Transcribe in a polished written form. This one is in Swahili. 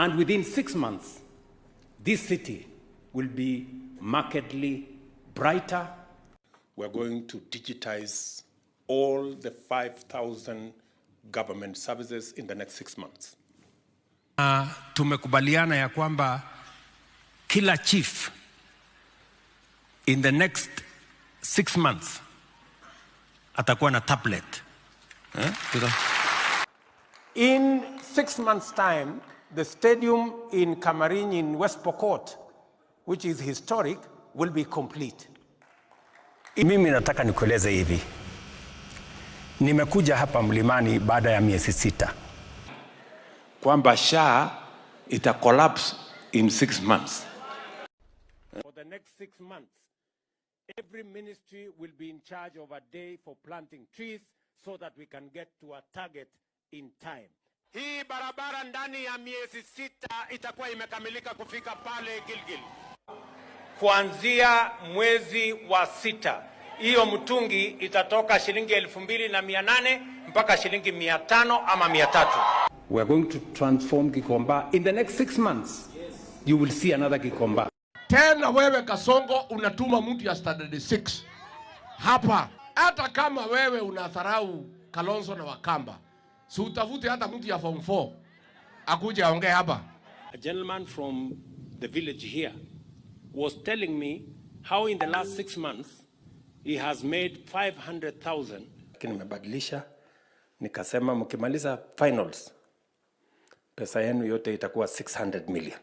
And within 6 months, this city will be markedly brighter. We're going to digitize all the 5,000 government services in the next 6 months. Tumekubaliana ya kwamba kila chief in the next 6 months atakuwa na tablet. In 6 months' time, the stadium in Kamarin in West Pokot, which is historic, will be complete. Mimi nataka nikueleze hivi. Nimekuja hapa Mlimani baada ya miezi 6. Kwamba SHA ita collapse in 6 months. For the next 6 months, every ministry will be in charge of a day for planting trees so that we can get to a target in time. Hii barabara ndani ya miezi 6 itakuwa imekamilika kufika pale Gilgil. Kuanzia mwezi wa 6, hiyo mtungi itatoka shilingi 2,800 mpaka shilingi 500 ama 300. We are going to transform Gikomba. In the next 6 months, you will see another Gikomba. Tena wewe Kasongo unatuma mtu ya standard 6 hapa. Hata kama wewe unadharau Kalonzo na Wakamba, si utafute hata mtu ya form 4 akuje aongee hapa. A gentleman from the village here was telling me how in the last 6 months he has made 500,000. Nimebadilisha, nikasema mkimaliza finals, pesa yenu yote itakuwa 600 million.